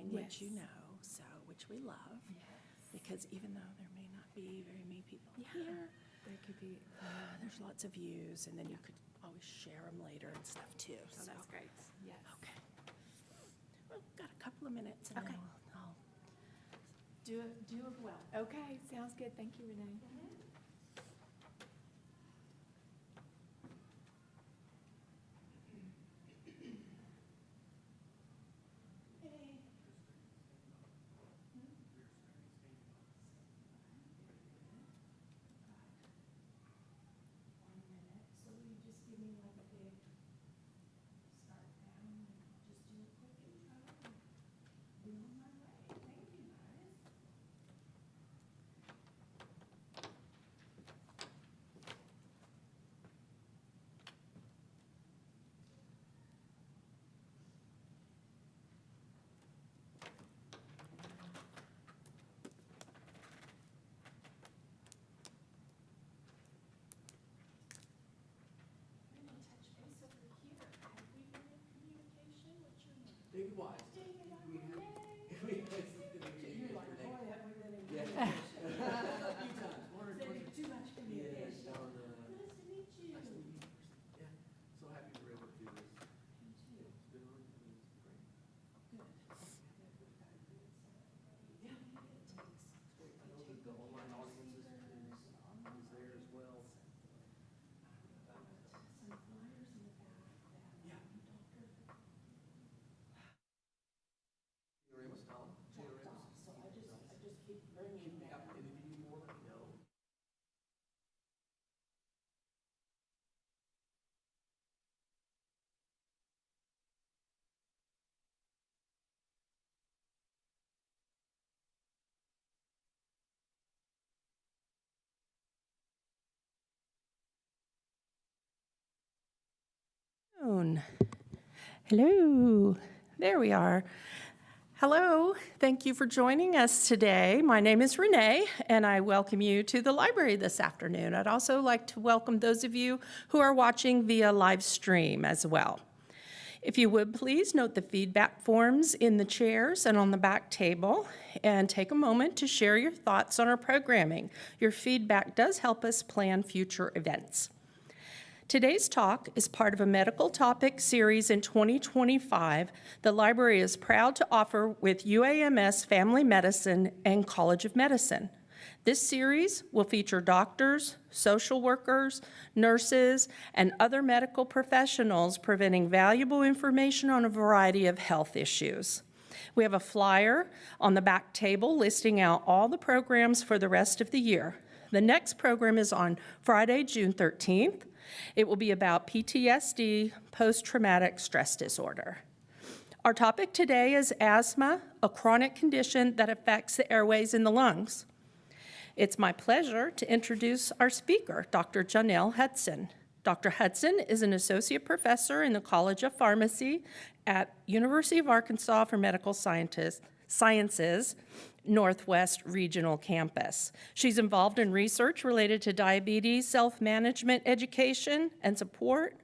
online, which you know, which we love, because even though there may not be very many people here, There could be. there's lots of views, and then you could always share them later and stuff too. Oh, So, that's great. Yes. okay. Well, got a couple of minutes, and Okay. then I'll do it well. Okay, sounds good. Thank you, Renee. David Wise. You're like, boy, have we been in Yeah. A few times. One or too much communication. Nice to meet you. Nice to meet you. Yeah, so happy we're able to do this. It's been on, it's great. Good. Yeah, it takes. It's great. I know that the online audience is there as well. Some flyers in the back that Yeah. You're able to tell? dropped off, so I just keep bringing them. Yep, and if you need more, let me know. Hello, there we are. Hello, thank you for joining us today. My name is Renee, and I welcome you to the library this afternoon. I'd also like to welcome those of you who are watching via live stream as well. If you would please note the feedback forms in the chairs and on the back table, and take a moment to share your thoughts on our programming. Your feedback does help us plan future events. Today's talk is part of a medical topic series in 2025 the library is proud to offer with UAMS Family Medicine and College of Medicine. This series will feature doctors, social workers, nurses, and other medical professionals presenting valuable information on a variety of health issues. We have a flyer on the back table listing out all the programs for the rest of the year. The next program is on Friday, June 13th. It will be about PTSD, post-traumatic stress disorder. Our topic today is asthma, a chronic condition that affects the airways in the lungs. It's my pleasure to introduce our speaker, Dr. Janelle Hudson. Dr. Hudson is an associate professor in the College of Pharmacy at University of Arkansas for Medical Sciences, Northwest Regional Campus. She's involved in research related to diabetes, self-management, education and support,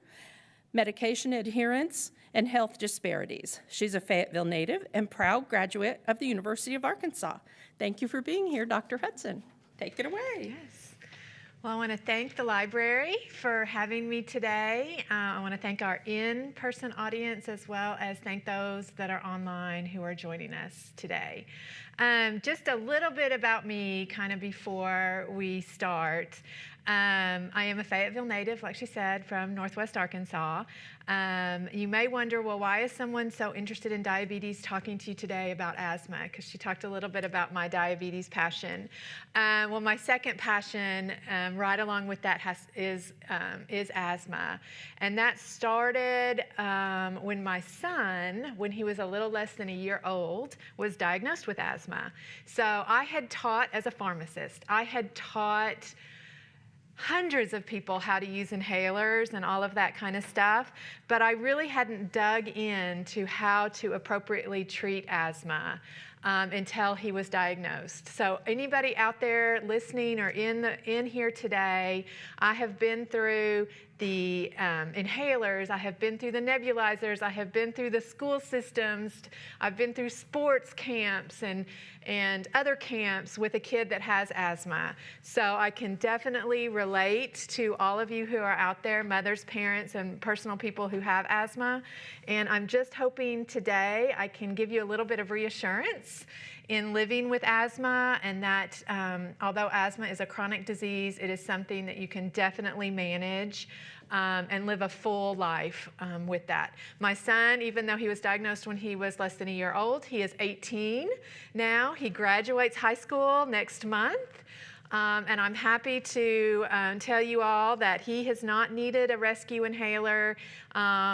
medication adherence, and health disparities. She's a Fayetteville native and proud graduate of the University of Arkansas. Thank you for being here, Dr. Hudson. Take it away. Yes. Well, I want to thank the library for having me today. I want to thank our in-person audience as well as thank those that are online who are joining us today. Just a little bit about me kind of before we start. I am a Fayetteville native, like she said, from Northwest Arkansas. You may wonder, well, why is someone so interested in diabetes talking to you today about asthma? Because she talked a little bit about my diabetes passion. Well, my second passion, right along with that, is asthma. And that started when my son, when he was a little less than a year old, was diagnosed with asthma. So I had taught as a pharmacist. I had taught hundreds of people how to use inhalers and all of that kind of stuff, but I really hadn't dug into how to appropriately treat asthma until he was diagnosed. So anybody out there listening or in here today, I have been through the inhalers, I have been through the nebulizers, I have been through the school systems, I've been through sports camps and other camps with a kid that has asthma. So I can definitely relate to all of you who are out there, mothers, parents, and personal people who have asthma. And I'm just hoping today I can give you a little bit of reassurance in living with asthma, and that although asthma is a chronic disease, it is something that you can definitely manage and live a full life with that. My son, even though he was diagnosed when he was less than a year old, he is 18 now. He graduates high school next month. And I'm happy to tell you all that he has not needed a rescue inhaler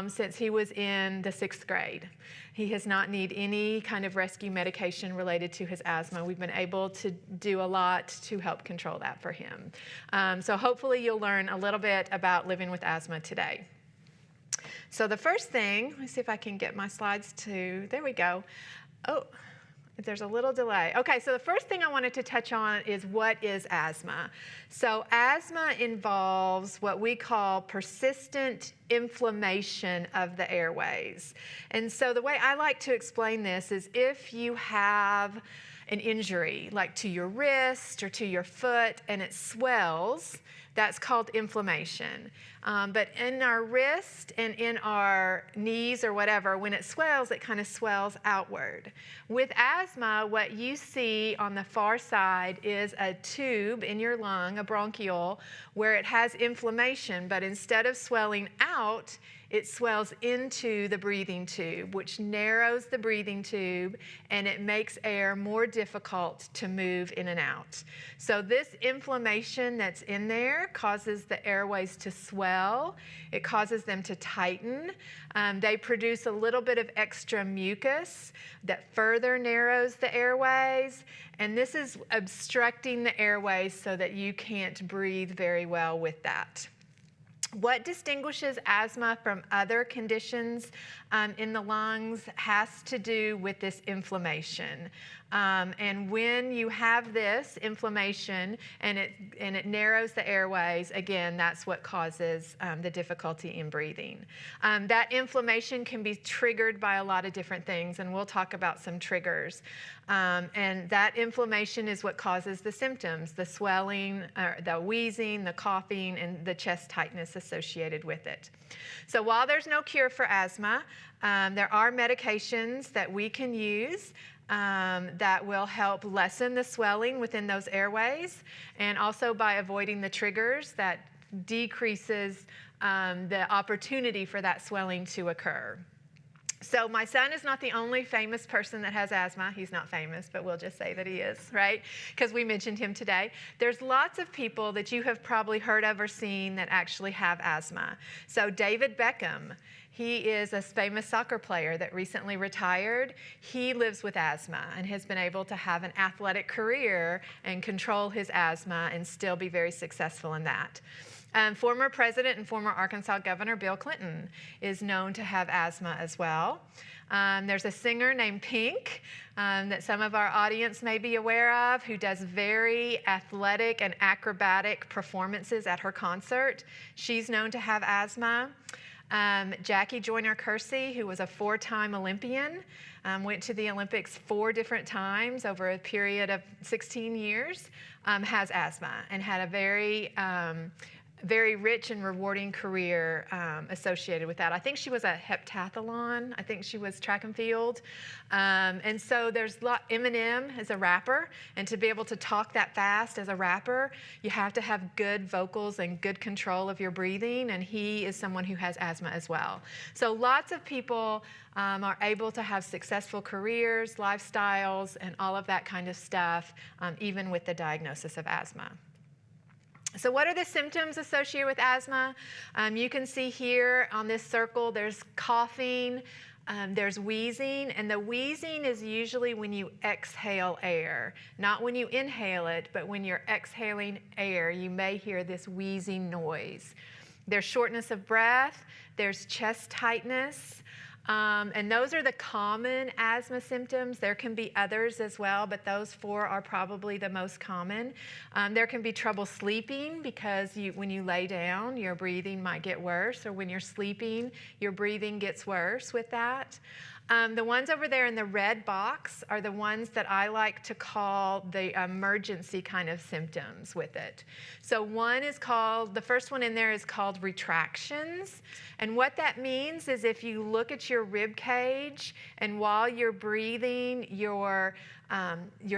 since he was in the 6th grade. He has not needed any kind of rescue medication related to his asthma. We've been able to do a lot to help control that for him. So hopefully you'll learn a little bit about living with asthma today. So the first thing, let me see if I can get my slides to, there we go. Oh. There's a little delay. Okay, so the first thing I wanted to touch on is what is asthma. So asthma involves what we call persistent inflammation of the airways. And so the way I like to explain this is if you have an injury, like to your wrist or to your foot, and it swells, that's called inflammation. But in our wrist and in our knees or whatever, when it swells, it kind of swells outward. With asthma, what you see on the far side is a tube in your lung, a bronchiole, where it has inflammation, but instead of swelling out, it swells into the breathing tube, which narrows the breathing tube, and it makes air more difficult to move in and out. So this inflammation that's in there causes the airways to swell. It causes them to tighten. They produce a little bit of extra mucus that further narrows the airways, and this is obstructing the airways so that you can't breathe very well with that. What distinguishes asthma from other conditions in the lungs has to do with this inflammation. And when you have this inflammation and it narrows the airways, again, that's what causes the difficulty in breathing. That inflammation can be triggered by a lot of different things, and we'll talk about some triggers. And that inflammation is what causes the symptoms, the swelling, the wheezing, the coughing, and the chest tightness associated with it. So while there's no cure for asthma, there are medications that we can use that will help lessen the swelling within those airways, and also by avoiding the triggers that decreases the opportunity for that swelling to occur. So my son is not the only famous person that has asthma. He's not famous, but we'll just say that he is, right? Because we mentioned him today. There's lots of people that you have probably heard of or seen that actually have asthma. So David Beckham, he is a famous soccer player that recently retired. He lives with asthma and has been able to have an athletic career and control his asthma and still be very successful in that. Former President and former Arkansas Governor Bill Clinton is known to have asthma as well. There's a singer named Pink that some of our audience may be aware of, who does very athletic and acrobatic performances at her concert. She's known to have asthma. Jackie Joyner-Kersee, who was a 4-time Olympian, went to the Olympics 4 different times over a period of 16 years, has asthma and had a very rich and rewarding career associated with that. I think she was a heptathlon. I think she was track and field. And so there's Eminem is a rapper, and to be able to talk that fast as a rapper, you have to have good vocals and good control of your breathing, and he is someone who has asthma as well. So lots of people are able to have successful careers, lifestyles, and all of that kind of stuff, even with the diagnosis of asthma. So what are the symptoms associated with asthma? You can see here on this circle, there's coughing, there's wheezing, and the wheezing is usually when you exhale air. Not when you inhale it, but when you're exhaling air, you may hear this wheezing noise. There's shortness of breath, there's chest tightness, And those are the common asthma symptoms. There can be others as well, but those 4 are probably the most common. There can be trouble sleeping because when you lay down, your breathing might get worse, or when you're sleeping, your breathing gets worse with that. The ones over there in the red box are the ones that I like to call the emergency kind of symptoms with it. So the first one in there is called retractions. And what that means is if you look at your rib cage and while you're breathing, your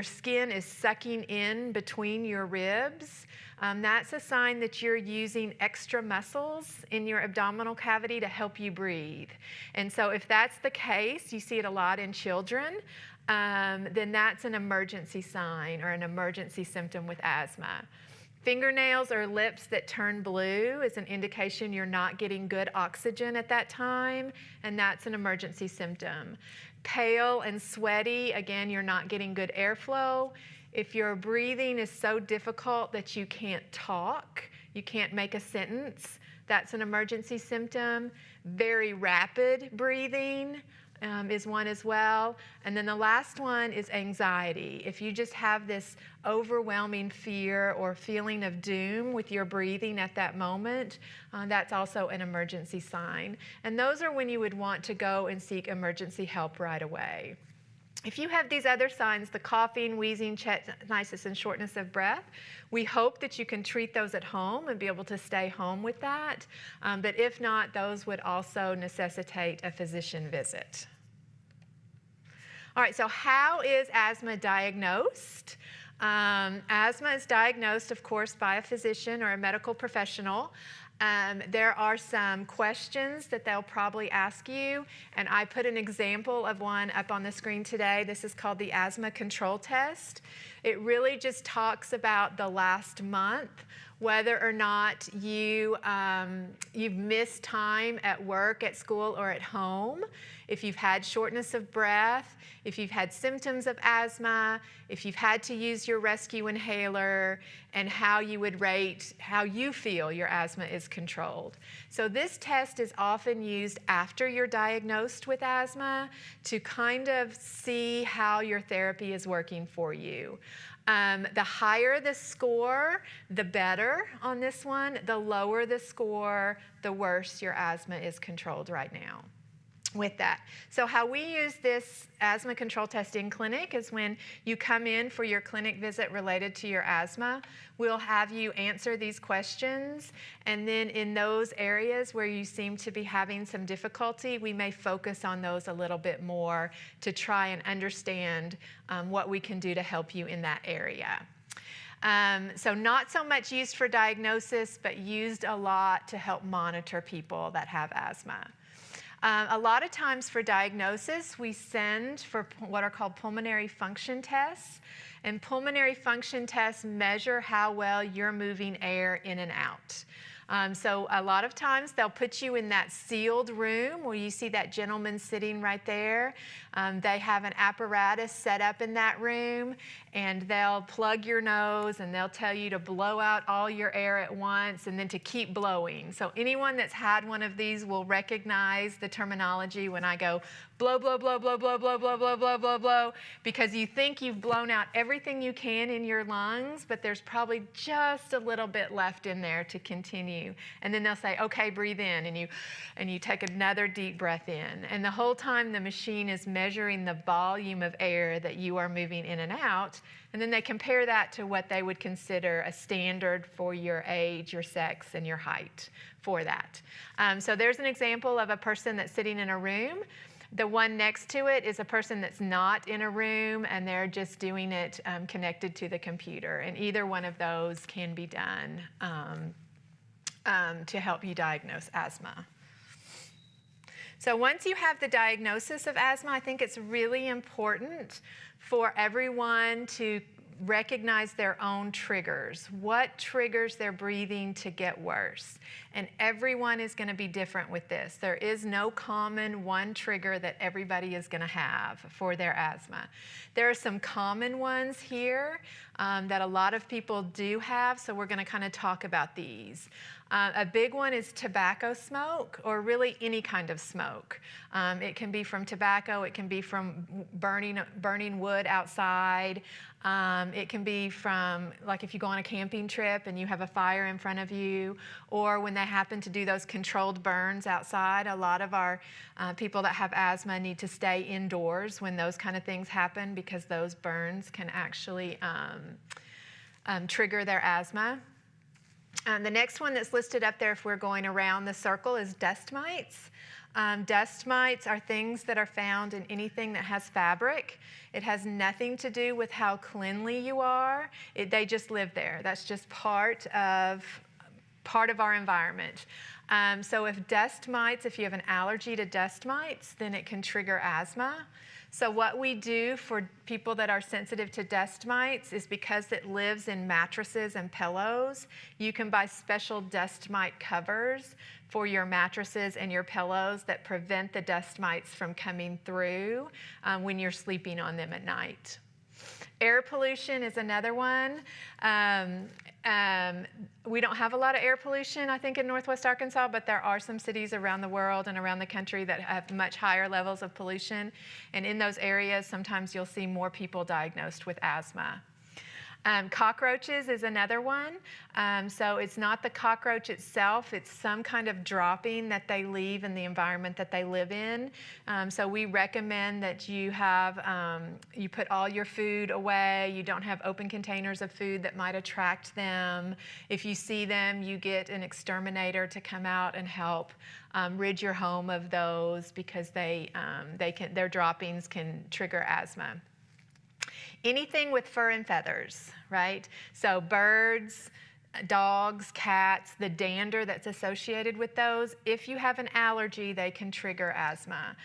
skin is sucking in between your ribs, that's a sign that you're using extra muscles in your abdominal cavity to help you breathe. And so if that's the case, you see it a lot in children, then that's an emergency sign or an emergency symptom with asthma. Fingernails or lips that turn blue is an indication you're not getting good oxygen at that time, and that's an emergency symptom. Pale and sweaty, again, you're not getting good airflow. If your breathing is so difficult that you can't talk, you can't make a sentence, that's an emergency symptom. Very rapid breathing is one as well. And then the last one is anxiety. If you just have this overwhelming fear or feeling of doom with your breathing at that moment, that's also an emergency sign. And those are when you would want to go and seek emergency help right away. If you have these other signs, the coughing, wheezing, tonsillitis, and shortness of breath, we hope that you can treat those at home and be able to stay home with that. But if not, those would also necessitate a physician visit. All right, so how is asthma diagnosed? Asthma is diagnosed, of course, by a physician or a medical professional. There are some questions that they'll probably ask you, and I put an example of one up on the screen today. This is called the asthma control test. It really just talks about the last month, whether or not you've missed time at work, at school, or at home, if you've had shortness of breath, if you've had symptoms of asthma, if you've had to use your rescue inhaler, and how you would rate how you feel your asthma is controlled. So this test is often used after you're diagnosed with asthma to kind of see how your therapy is working for you. The higher the score, the better on this one. The lower the score, the worse your asthma is controlled right now with that. So how we use this asthma control test in clinic is when you come in for your clinic visit related to your asthma, we'll have you answer these questions, and then in those areas where you seem to be having some difficulty, we may focus on those a little bit more to try and understand what we can do to help you in that area. So not so much used for diagnosis, but used a lot to help monitor people that have asthma. A lot of times for diagnosis, we send for what are called pulmonary function tests. And pulmonary function tests measure how well you're moving air in and out. So a lot of times they'll put you in that sealed room where you see that gentleman sitting right there. They have an apparatus set up in that room, and they'll plug your nose and they'll tell you to blow out all your air at once and then to keep blowing. So anyone that's had one of these will recognize the terminology when I go blow, blow, blow, blow, blow, blow, blow, blow, blow, blow, blow, because you think you've blown out everything you can in your lungs, but there's probably just a little bit left in there to continue. And then they'll say, okay, breathe in, and you take another deep breath in. And the whole time the machine is measuring the volume of air that you are moving in and out, and then they compare that to what they would consider a standard for your age, your sex, and your height for that. So there's an example of a person that's sitting in a room. The one next to it is a person that's not in a room, and they're just doing it connected to the computer. And either one of those can be done to help you diagnose asthma. So once you have the diagnosis of asthma, I think it's really important for everyone to recognize their own triggers. What triggers their breathing to get worse? And everyone is going to be different with this. There is no common one trigger that everybody is going to have for their asthma. There are some common ones here that a lot of people do have, so we're going to kind of talk about these. A big one is tobacco smoke, or really any kind of smoke. It can be from tobacco, it can be from burning wood outside. It can be from, like if you go on a camping trip and you have a fire in front of you, or when they happen to do those controlled burns outside. A lot of our people that have asthma need to stay indoors when those kind of things happen, because those burns can actually trigger their asthma. The next one that's listed up there, if we're going around the circle, is dust mites. Dust mites are things that are found in anything that has fabric. It has nothing to do with how cleanly you are. They just live there. That's just part of our environment. So if you have an allergy to dust mites, then it can trigger asthma. So what we do for people that are sensitive to dust mites is, because it lives in mattresses and pillows, you can buy special dust mite covers for your mattresses and your pillows that prevent the dust mites from coming through when you're sleeping on them at night. Air pollution is another one. We don't have a lot of air pollution, I think, in Northwest Arkansas, but there are some cities around the world and around the country that have much higher levels of pollution. And in those areas, sometimes you'll see more people diagnosed with asthma. Cockroaches is another one. So it's not the cockroach itself, it's some kind of dropping that they leave in the environment that they live in. So we recommend that you put all your food away. You don't have open containers of food that might attract them. If you see them, you get an exterminator to come out and help rid your home of those, because their droppings can trigger asthma. Anything with fur and feathers, right? So birds, dogs, cats, the dander that's associated with those. If you have an allergy, they can trigger asthma.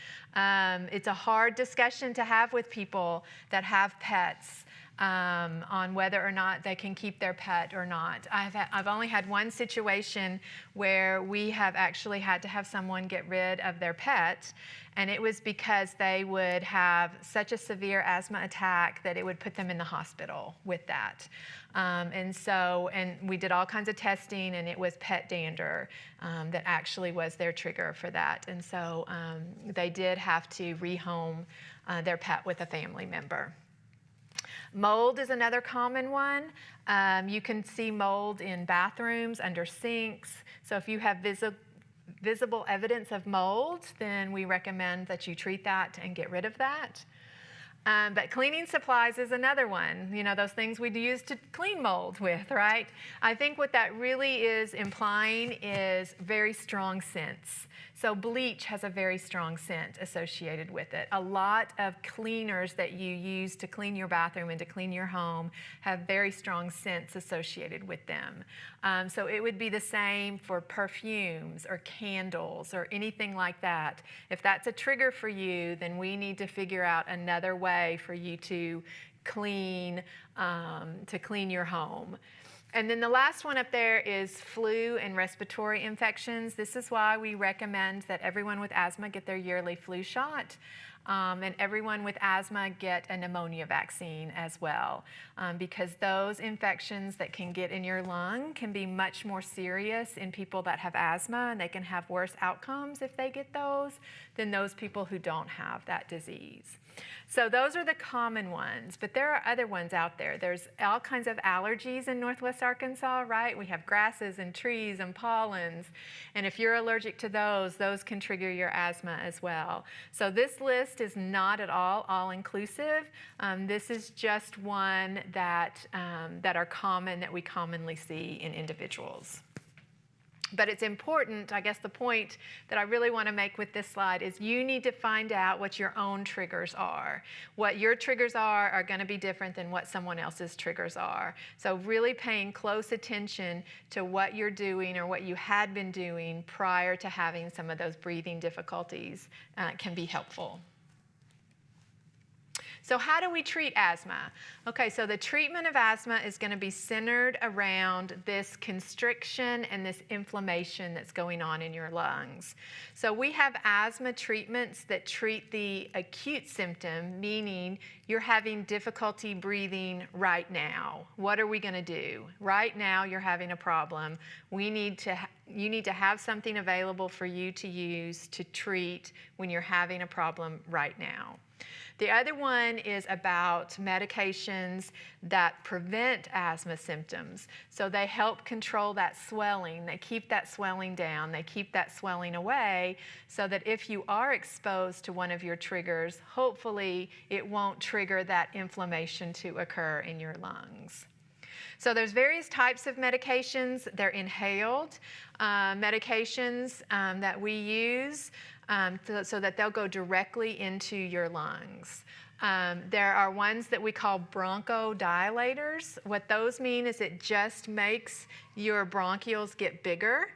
It's a hard discussion to have with people that have pets on whether or not they can keep their pet or not. I've only had one situation where we have actually had to have someone get rid of their pet, and it was because they would have such a severe asthma attack that it would put them in the hospital with that. And we did all kinds of testing, and it was pet dander that actually was their trigger for that. And so they did have to rehome their pet with a family member. Mold is another common one. You can see mold in bathrooms, under sinks. So if you have visible evidence of mold, then we recommend that you treat that and get rid of that. But cleaning supplies is another one. You know, those things we'd use to clean mold with, right? I think what that really is implying is very strong scents. So bleach has a very strong scent associated with it. A lot of cleaners that you use to clean your bathroom and to clean your home have very strong scents associated with them. So it would be the same for perfumes or candles or anything like that. If that's a trigger for you, then we need to figure out another way for you to clean your home. And then the last one up there is flu and respiratory infections. This is why we recommend that everyone with asthma get their yearly flu shot. And everyone with asthma get a pneumonia vaccine as well, because those infections that can get in your lung can be much more serious in people that have asthma, and they can have worse outcomes if they get those than those people who don't have that disease. So those are the common ones, but there are other ones out there. There's all kinds of allergies in Northwest Arkansas, right? We have grasses and trees and pollens, and if you're allergic to those can trigger your asthma as well. So this list is not at all inclusive. This is just one that are common, that we commonly see in individuals. But it's important, I guess the point that I really want to make with this slide is you need to find out what your own triggers are. What your triggers are going to be different than what someone else's triggers are. So really paying close attention to what you're doing or what you had been doing prior to having some of those breathing difficulties can be helpful. So how do we treat asthma? Okay, so the treatment of asthma is going to be centered around this constriction and this inflammation that's going on in your lungs. So we have asthma treatments that treat the acute symptom, meaning you're having difficulty breathing right now. What are we going to do? Right now you're having a problem. You need to have something available for you to use to treat when you're having a problem right now. The other one is about medications that prevent asthma symptoms. So they help control that swelling. They keep that swelling down. They keep that swelling away so that if you are exposed to one of your triggers, hopefully it won't trigger that inflammation to occur in your lungs. So there's various types of medications. They're inhaled medications that we use so that they'll go directly into your lungs. There are ones that we call bronchodilators. What those mean is it just makes your bronchioles get bigger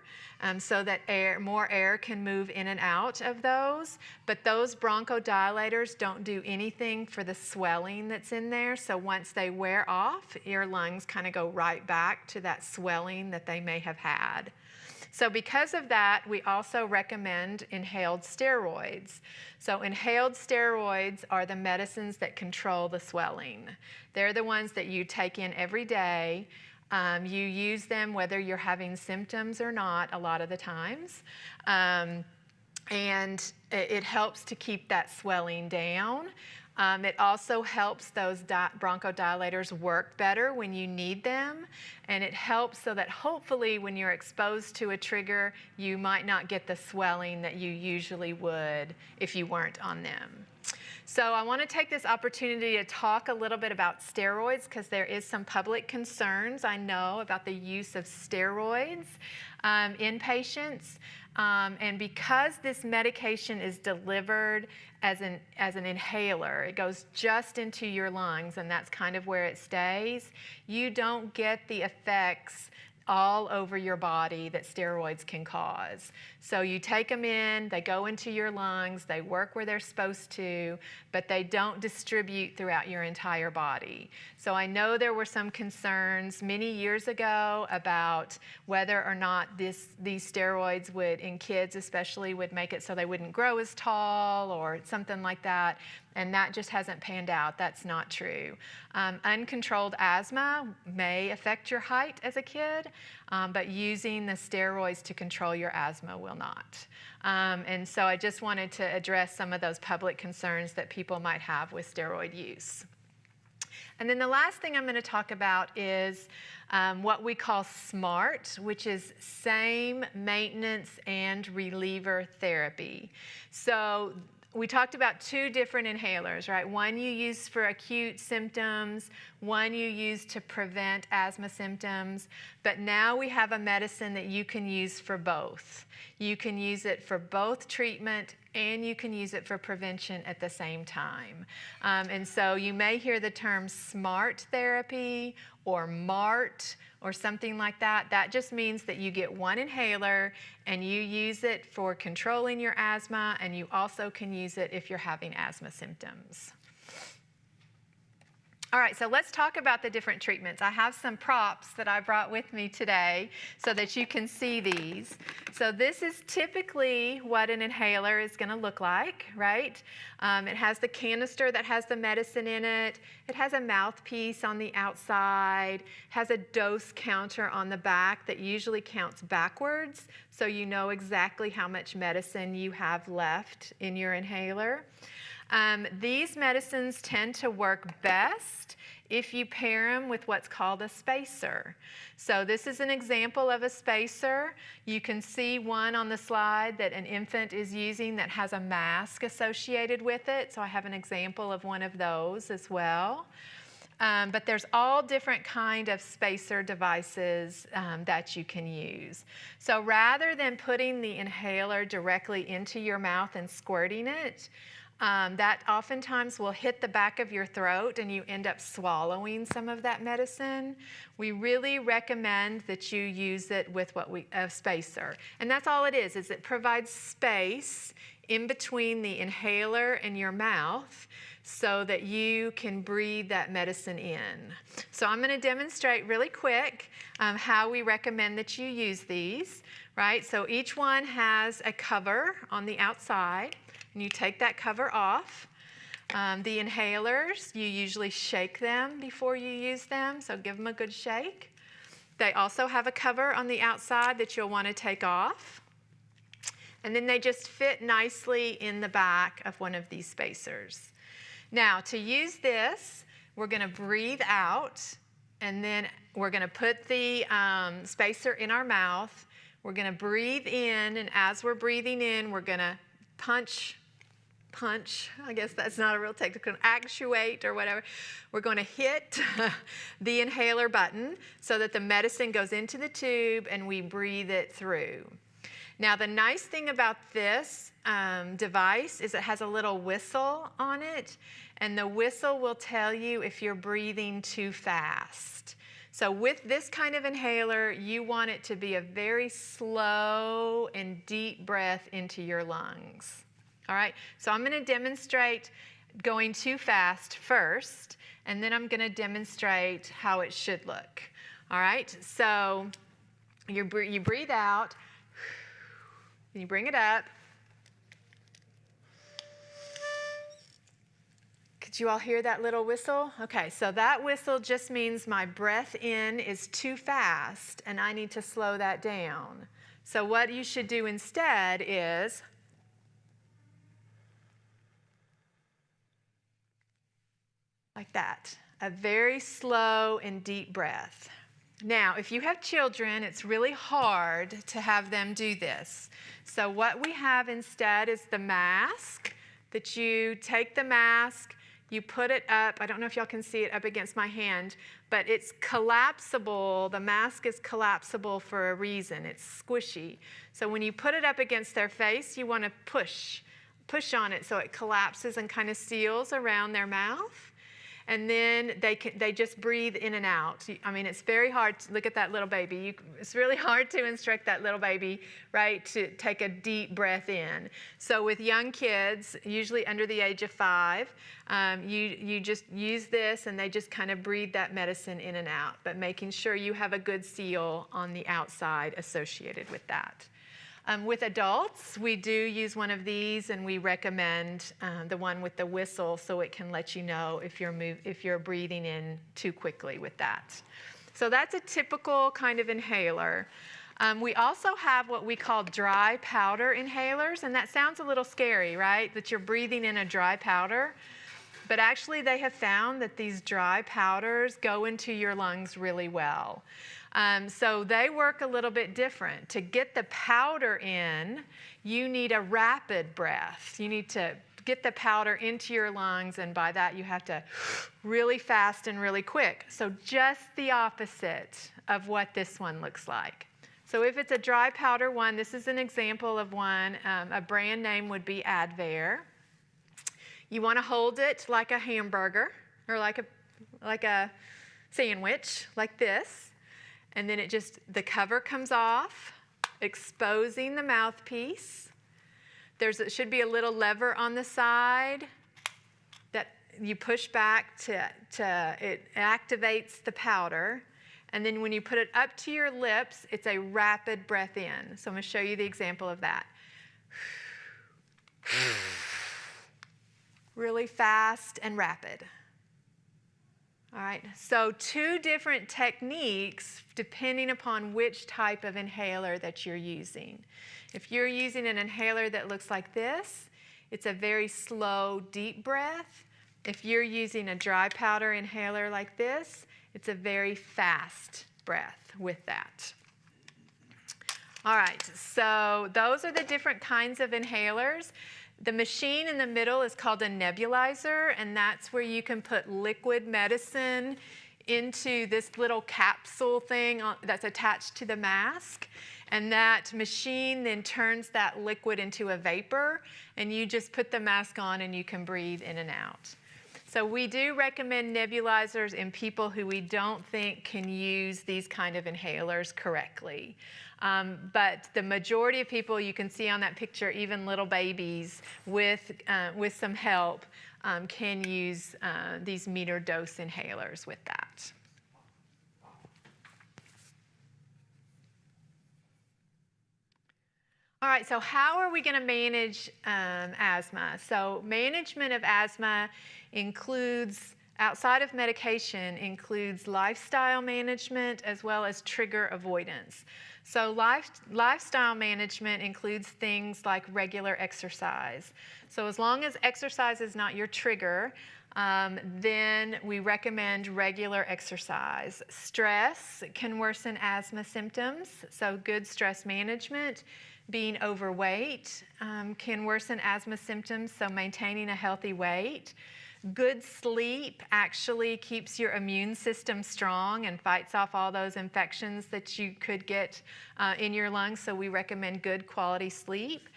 so that more air can move in and out of those. But those bronchodilators don't do anything for the swelling that's in there. So once they wear off, your lungs kind of go right back to that swelling that they may have had. So because of that, we also recommend inhaled steroids. So inhaled steroids are the medicines that control the swelling. They're the ones that you take in every day. You use them whether you're having symptoms or not a lot of the times. And it helps to keep that swelling down. It also helps those bronchodilators work better when you need them. And it helps so that hopefully when you're exposed to a trigger, you might not get the swelling that you usually would if you weren't on them. So I want to take this opportunity to talk a little bit about steroids because there is some public concerns, I know, about the use of steroids in patients. And because this medication is delivered as an inhaler, it goes just into your lungs, and that's kind of where it stays, you don't get the effects all over your body that steroids can cause. So you take them in, they go into your lungs, they work where they're supposed to, but they don't distribute throughout your entire body. So I know there were some concerns many years ago about whether or not these steroids would, in kids especially, would make it so they wouldn't grow as tall or something like that. And that just hasn't panned out. That's not true. Uncontrolled asthma may affect your height as a kid, but using the steroids to control your asthma will not. And so I just wanted to address some of those public concerns that people might have with steroid use. And then the last thing I'm going to talk about is what we call SMART, which is same maintenance and reliever therapy. So we talked about two different inhalers, right? One you use for acute symptoms, one you use to prevent asthma symptoms, but now we have a medicine that you can use for both. You can use it for both treatment and you can use it for prevention at the same time. And so you may hear the term SMART therapy or MART or something like that. That just means that you get one inhaler and you use it for controlling your asthma, and you also can use it if you're having asthma symptoms. All right, so let's talk about the different treatments. I have some props that I brought with me today so that you can see these. So this is typically what an inhaler is going to look like, right? It has the canister that has the medicine in it. It has a mouthpiece on the outside. It has a dose counter on the back that usually counts backwards, so you know exactly how much medicine you have left in your inhaler. These medicines tend to work best if you pair them with what's called a spacer. So this is an example of a spacer. You can see one on the slide that an infant is using that has a mask associated with it. So I have an example of one of those as well. But there's all different kind of spacer devices that you can use. So rather than putting the inhaler directly into your mouth and squirting it, that oftentimes will hit the back of your throat and you end up swallowing some of that medicine. We really recommend that you use it with a spacer. And that's all it is it provides space in between the inhaler and your mouth so that you can breathe that medicine in. So I'm going to demonstrate really quick how we recommend that you use these, right? So each one has a cover on the outside, and you take that cover off. The inhalers, you usually shake them before you use them, so give them a good shake. They also have a cover on the outside that you'll want to take off. And then they just fit nicely in the back of one of these spacers. Now, to use this, we're going to breathe out, and then we're going to put the spacer in our mouth. We're going to breathe in, and as we're breathing in, we're going to punch, I guess that's not a real technical, actuate or whatever. We're going to hit the inhaler button so that the medicine goes into the tube and we breathe it through. Now, the nice thing about this device is it has a little whistle on it, and the whistle will tell you if you're breathing too fast. So with this kind of inhaler, you want it to be a very slow and deep breath into your lungs. All right, so I'm going to demonstrate going too fast first, and then I'm going to demonstrate how it should look. All right, so you breathe out, and you bring it up. Could you all hear that little whistle? Okay, so that whistle just means my breath in is too fast, and I need to slow that down. So what you should do instead is like that, a very slow and deep breath. Now, if you have children, it's really hard to have them do this. So what we have instead is the mask, that you take the mask, you put it up. I don't know if y'all can see it up against my hand, but it's collapsible. The mask is collapsible for a reason. It's squishy. So when you put it up against their face, you want to push on it so it collapses and kind of seals around their mouth. And then they just breathe in and out. I mean, it's very hard to look at that little baby. It's really hard to instruct that little baby, right, to take a deep breath in. So with young kids, usually under the age of 5, you just use this, and they just kind of breathe that medicine in and out, but making sure you have a good seal on the outside associated with that. With adults, we do use one of these, and we recommend the one with the whistle so it can let you know if you're breathing in too quickly with that. So that's a typical kind of inhaler. We also have what we call dry powder inhalers, and that sounds a little scary, right? That you're breathing in a dry powder. But actually, they have found that these dry powders go into your lungs really well. So they work a little bit different. To get the powder in, you need a rapid breath. You need to get the powder into your lungs, and by that you have to really fast and really quick. So just the opposite of what this one looks like. So if it's a dry powder one, this is an example of one. A brand name would be Advair. You want to hold it like a hamburger or like a sandwich, like this. And then the cover comes off, exposing the mouthpiece. It should be a little lever on the side that you push back it activates the powder. And then when you put it up to your lips, it's a rapid breath in. So I'm going to show you the example of that. Really fast and rapid. All right, so 2 different techniques depending upon which type of inhaler that you're using. If you're using an inhaler that looks like this, it's a very slow, deep breath. If you're using a dry powder inhaler like this, it's a very fast breath with that. All right, so those are the different kinds of inhalers. The machine in the middle is called a nebulizer, and that's where you can put liquid medicine into this little capsule thing that's attached to the mask. And that machine then turns that liquid into a vapor, and you just put the mask on and you can breathe in and out. So we do recommend nebulizers in people who we don't think can use these kind of inhalers correctly. But the majority of people, you can see on that picture, even little babies with some help, can use these meter dose inhalers with that. All right, so how are we going to manage asthma? So management of asthma includes, outside of medication, includes lifestyle management as well as trigger avoidance. So lifestyle management includes things like regular exercise. So as long as exercise is not your trigger, then we recommend regular exercise. Stress can worsen asthma symptoms, so good stress management. Being overweight can worsen asthma symptoms, so maintaining a healthy weight. Good sleep actually keeps your immune system strong and fights off all those infections that you could get in your lungs, so we recommend good quality sleep.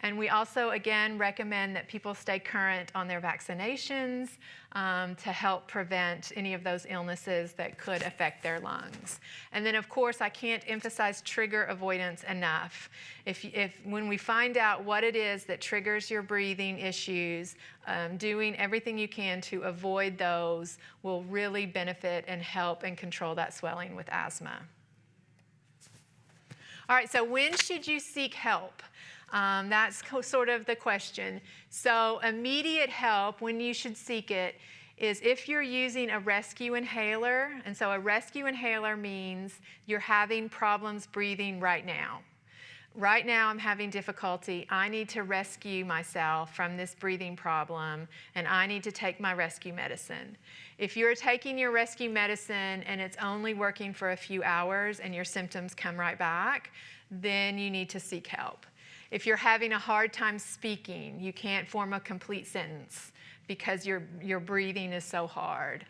And we also, again, recommend that people stay current on their vaccinations to help prevent any of those illnesses that could affect their lungs. And then, of course, I can't emphasize trigger avoidance enough. When we find out what it is that triggers your breathing issues, doing everything you can to avoid those will really benefit and help and control that swelling with asthma. All right, so when should you seek help? That's sort of the question. So immediate help, when you should seek it, is if you're using a rescue inhaler. And so a rescue inhaler means you're having problems breathing right now. Right now I'm having difficulty. I need to rescue myself from this breathing problem, and I need to take my rescue medicine. If you're taking your rescue medicine and it's only working for a few hours and your symptoms come right back, then you need to seek help. If you're having a hard time speaking, you can't form a complete sentence because your breathing is so hard.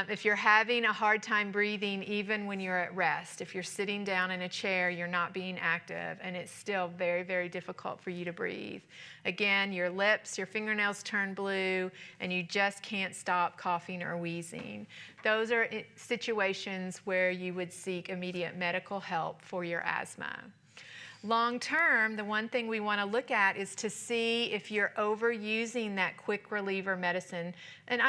If you're having a hard time breathing even when you're at rest, if you're sitting down in a chair, you're not being active, and it's still very, very difficult for you to breathe. Again, your lips, your fingernails turn blue, and you just can't stop coughing or wheezing. Those are situations where you would seek immediate medical help for your asthma. Long term, the one thing we want to look at is to see if you're overusing that quick reliever medicine. And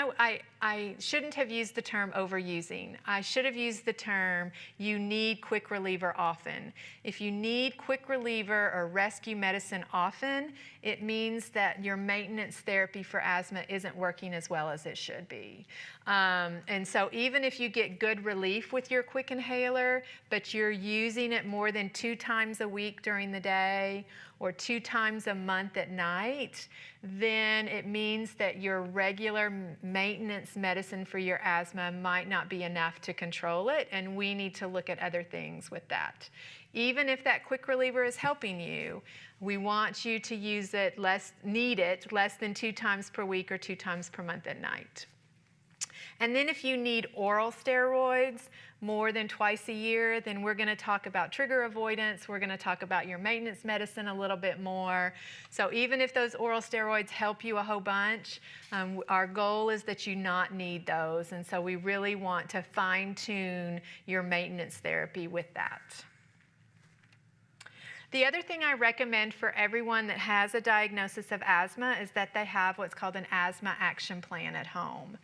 I shouldn't have used the term overusing. I should have used the term you need quick reliever often. If you need quick reliever or rescue medicine often, it means that your maintenance therapy for asthma isn't working as well as it should be. And so even if you get good relief with your quick inhaler, but you're using it more than 2 times a week during the day or 2 times a month at night, then it means that your regular maintenance medicine for your asthma might not be enough to control it, and we need to look at other things with that. Even if that quick reliever is helping you, we want you to use it less than 2 times per week or 2 times per month at night. And then if you need oral steroids more than twice a year, then we're going to talk about trigger avoidance. We're going to talk about your maintenance medicine a little bit more. So even if those oral steroids help you a whole bunch, our goal is that you not need those. And so we really want to fine-tune your maintenance therapy with that. The other thing I recommend for everyone that has a diagnosis of asthma is that they have what's called an asthma action plan at home.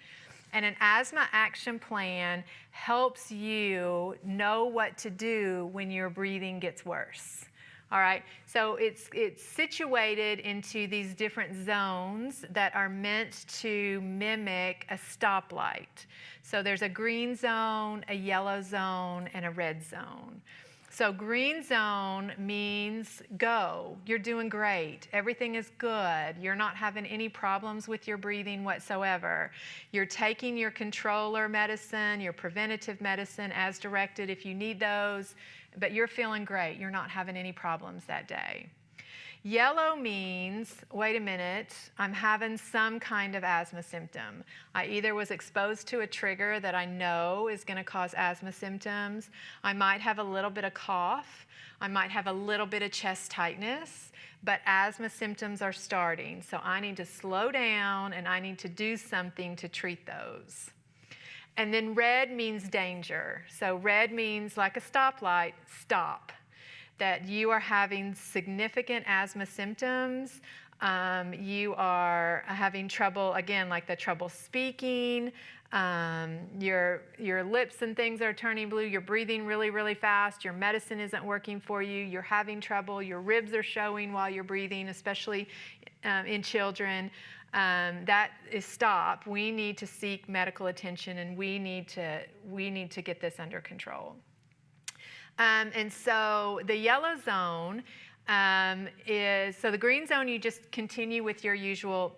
And an asthma action plan helps you know what to do when your breathing gets worse. All right, so it's situated into these different zones that are meant to mimic a stoplight. So there's a green zone, a yellow zone, and a red zone. So green zone means go. You're doing great. Everything is good. You're not having any problems with your breathing whatsoever. You're taking your controller medicine, your preventative medicine as directed if you need those, but you're feeling great. You're not having any problems that day. Yellow means, wait a minute, I'm having some kind of asthma symptom. I either was exposed to a trigger that I know is going to cause asthma symptoms. I might have a little bit of cough. I might have a little bit of chest tightness, but asthma symptoms are starting. So I need to slow down and I need to do something to treat those. And then red means danger. So red means like a stoplight, stop. That you are having significant asthma symptoms. You are having trouble, again, like the trouble speaking. Your lips and things are turning blue. You're breathing really, really fast. Your medicine isn't working for you. You're having trouble. Your ribs are showing while you're breathing, especially in children. That is stop. We need to seek medical attention, and we need to get this under control. And so the yellow zone so the green zone, you just continue with your usual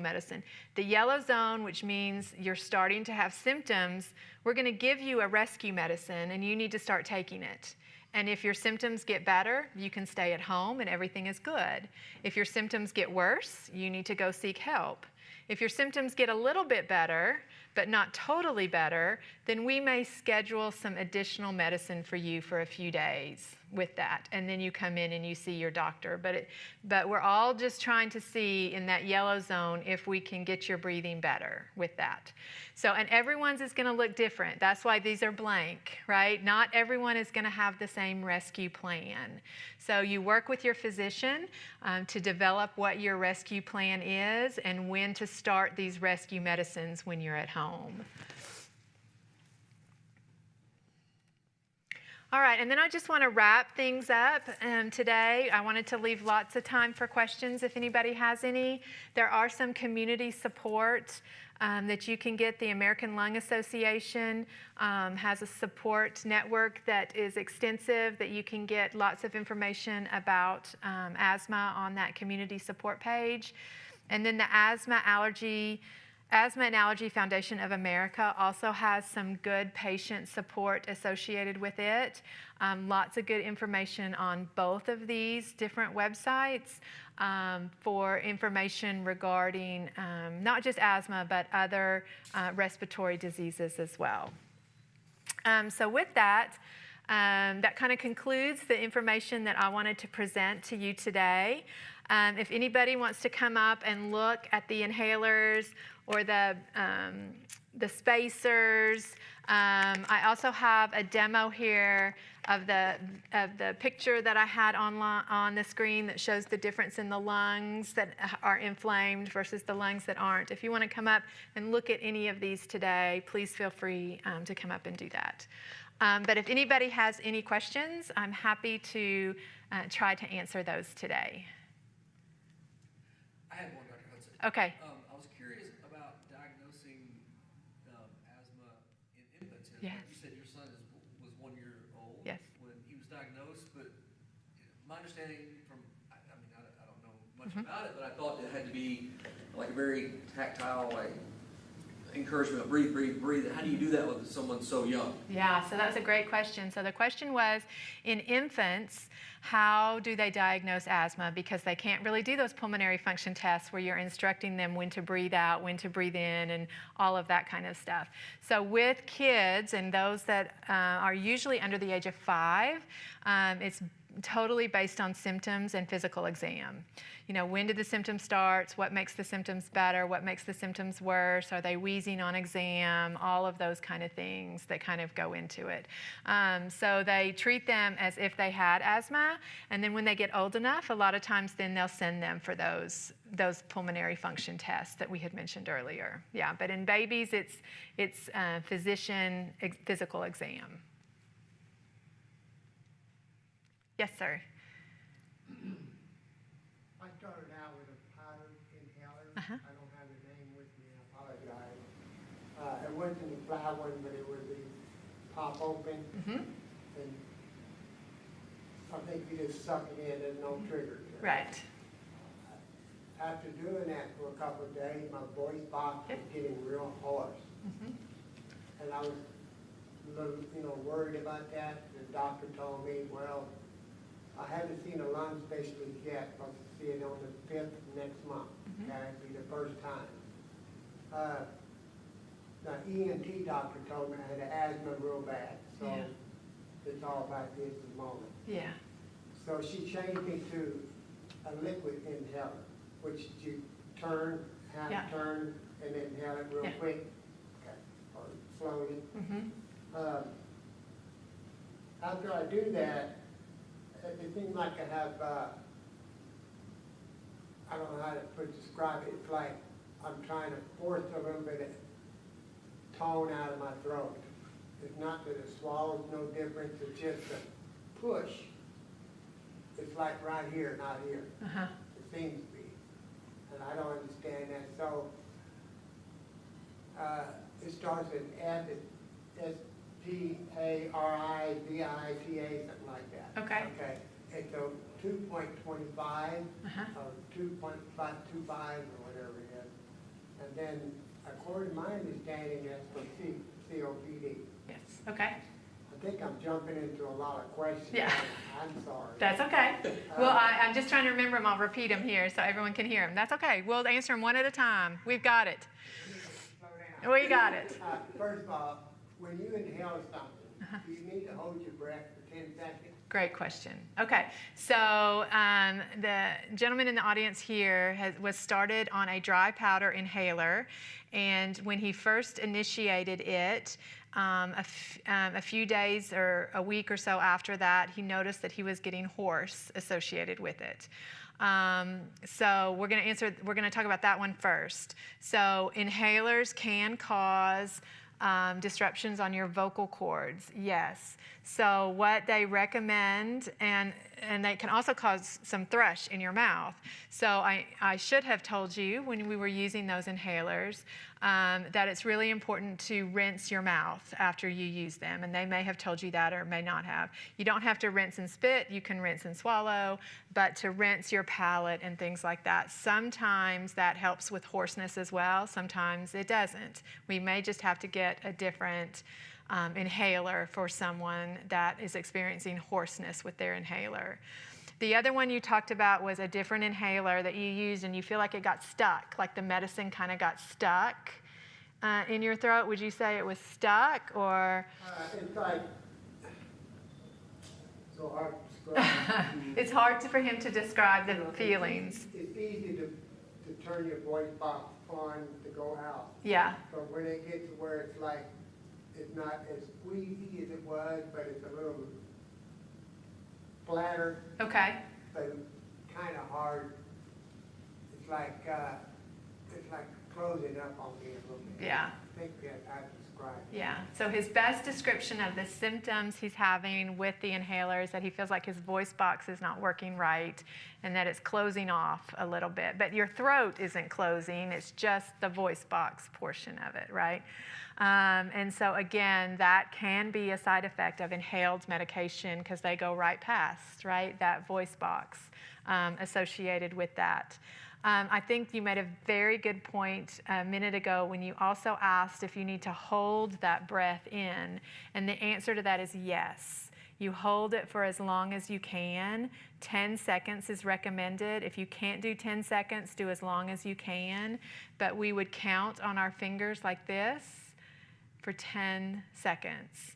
medicine. The yellow zone, which means you're starting to have symptoms, we're going to give you a rescue medicine, and you need to start taking it. And if your symptoms get better, you can stay at home and everything is good. If your symptoms get worse, you need to go seek help. If your symptoms get a little bit better, but not totally better, then we may schedule some additional medicine for you for a few days with that. And then you come in and you see your doctor. But we're all just trying to see in that yellow zone if we can get your breathing better with that. So, and everyone's is going to look different. That's why these are blank, right? Not everyone is going to have the same rescue plan. So you work with your physician to develop what your rescue plan is and when to start these rescue medicines when you're at home. All right, and then I just want to wrap things up today. I wanted to leave lots of time for questions if anybody has any. There are some community support that you can get. The American Lung Association has a support network that is extensive, that you can get lots of information about asthma on that community support page. And then the Asthma and Allergy Foundation of America also has some good patient support associated with it. Lots of good information on both of these different websites for information regarding not just asthma, but other respiratory diseases as well. So with that, that kind of concludes the information that I wanted to present to you today. If anybody wants to come up and look at the inhalers or the spacers, I also have a demo here of the picture that I had on the screen that shows the difference in the lungs that are inflamed versus the lungs that aren't. If you want to come up and look at any of these today, please feel free to come up and do that. But if anybody has any questions, I'm happy to try to answer those today. I had one, Dr. Hudson. Okay. I was curious about diagnosing asthma in infants. And Yes. You said your son was 1 year old Yes. when he was diagnosed, but my understanding from, I don't know much Mm-hmm. about it, but I thought it had to be like very tactile, like encouragement, breathe, breathe, breathe. How do you do that with someone so young? Yeah, so that's a great question. So the question was, in infants, how do they diagnose asthma? Because they can't really do those pulmonary function tests where you're instructing them when to breathe out, when to breathe in, and all of that kind of stuff. So with kids and those that are usually under the age of 5, it's totally based on symptoms and physical exam. You know, when did the symptoms start? What makes the symptoms better? What makes the symptoms worse? Are they wheezing on exam? All of those kind of things that kind of go into it. So they treat them as if they had asthma, and then when they get old enough, a lot of times then they'll send them for those pulmonary function tests that we had mentioned earlier. Yeah, but in babies, it's physician physical exam. Yes, sir. I started out with a powder inhaler. Uh-huh. I don't have the name with me, I apologize. It wasn't the fly one, but it was the pop open. Mm-hmm. And I think you just suck it in, there's no trigger. Right. After doing that for a couple of days, my voice box was getting real hoarse. Mm-hmm. And I was a little, worried about that. The doctor told me, well, I haven't seen a lung specialist yet, supposed to see it on the 5th next month, okay, it'll be the first time. The ENT doctor told me I had asthma real bad, so Yeah. it's all like this at the moment. Yeah. So she changed me to a liquid inhaler, which you turn, have Yeah. it turn, and then inhale it real Yeah. quick, okay, or slowly. After I do that, it seems like I have, I don't know how to describe it, it's like I'm trying to force a little bit of tone out of my throat. It's not that it swallows no difference, it's just a push. It's like right here, not here. It seems to be, and I don't understand that. So it starts with STARIVITA, something like that. Okay. Okay. It's a 2.25 or 2.25 or whatever it is. And then, according to my understanding, that's for COPD. Yes. Okay. I think I'm jumping into a lot of questions. Yeah. I'm sorry. That's okay. Well, I'm just trying to remember them. I'll repeat them here so everyone can hear them. That's okay. We'll answer them one at a time. We've got it. Slow down. We got it. First of all, when you inhale something, do you need to hold your breath for 10 seconds? Great question. Okay, so the gentleman in the audience here was started on a dry powder inhaler, and when he first initiated it, a few days or a week or so after that, he noticed that he was getting hoarse associated with it. So we're going to talk about that one first. So inhalers can cause disruptions on your vocal cords, yes. So what they recommend, and they can also cause some thrush in your mouth. So I should have told you when we were using those inhalers that it's really important to rinse your mouth after you use them, and they may have told you that or may not have. You don't have to rinse and spit, you can rinse and swallow, but to rinse your palate and things like that. Sometimes that helps with hoarseness as well, sometimes it doesn't. We may just have to get a different inhaler for someone that is experiencing hoarseness with their inhaler. The other one you talked about was a different inhaler that you used and you feel like it got stuck, like the medicine kind of got stuck in your throat. Would you say it was stuck or? It's like, so hard to describe. It's hard for him to describe the feelings. It's easy to turn your voice box on to go out. Yeah. But when it gets to where it's like, it's not as squeezy as it was, but it's a little flatter, Okay. but kind of hard. It's like closing up on me a little bit. Yeah. I think that I described it. Yeah, so his best description of the symptoms he's having with the inhaler is that he feels like his voice box is not working right and that it's closing off a little bit. But your throat isn't closing, it's just the voice box portion of it, right? And so again, that can be a side effect of inhaled medication because they go right past, right, that voice box associated with that. I think you made a very good point a minute ago when you also asked if you need to hold that breath in, and the answer to that is yes. You hold it for as long as you can. 10 seconds is recommended. If you can't do 10 seconds, do as long as you can, but we would count on our fingers like this for 10 seconds.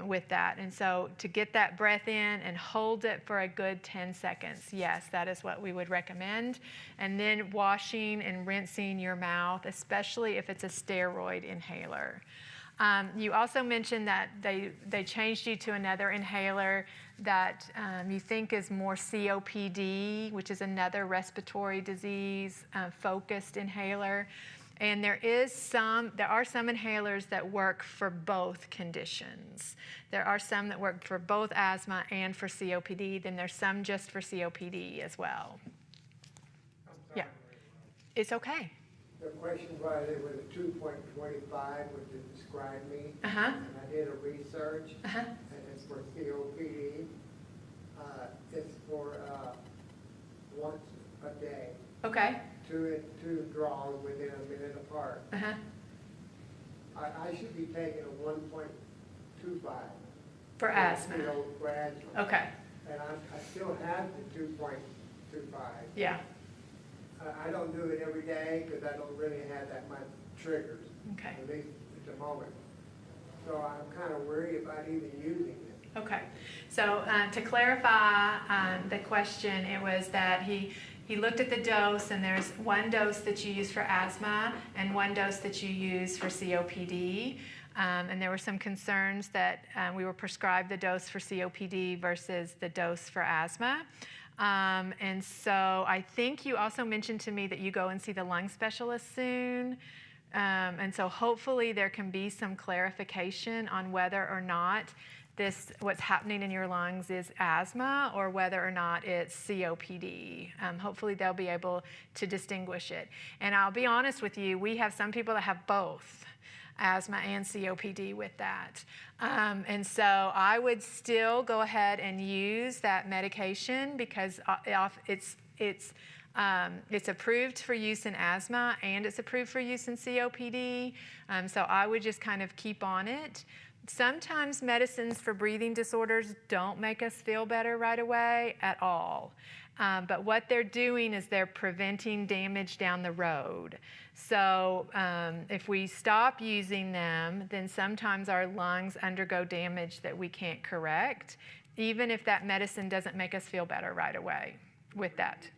With that. And so to get that breath in and hold it for a good 10 seconds, yes, that is what we would recommend. And then washing and rinsing your mouth, especially if it's a steroid inhaler. You also mentioned that they changed you to another inhaler that you think is more COPD, which is another respiratory disease focused inhaler. And there are some inhalers that work for both conditions. There are some that work for both asthma and for COPD. Then there's some just for COPD as well. Yeah, it's okay. The question was, it was a 2.25, which it described me. Uh-huh. And I did a research, and it's for COPD. It's for once a day. Okay. Two draws within a minute apart. Uh-huh. I should be taking a 1.25. For asthma. For asthma. Okay. and I still have the 2.25. Yeah. I don't do it every day because I don't really have that much triggers, Okay. at least at the moment. So I'm kind of worried about even using it. Okay. So to clarify the question, it was that he looked at the dose, and there's one dose that you use for asthma and one dose that you use for COPD. And there were some concerns that we were prescribed the dose for COPD versus the dose for asthma. And so I think you also mentioned to me that you go and see the lung specialist soon. And so hopefully there can be some clarification on whether or not what's happening in your lungs is asthma or whether or not it's COPD. Hopefully they'll be able to distinguish it. And I'll be honest with you, we have some people that have both asthma and COPD with that. And so I would still go ahead and use that medication because it's approved for use in asthma and it's approved for use in COPD. So I would just kind of keep on it. Sometimes medicines for breathing disorders don't make us feel better right away at all. But what they're doing is they're preventing damage down the road. So if we stop using them, then sometimes our lungs undergo damage that we can't correct, even if that medicine doesn't make us feel better right away with that.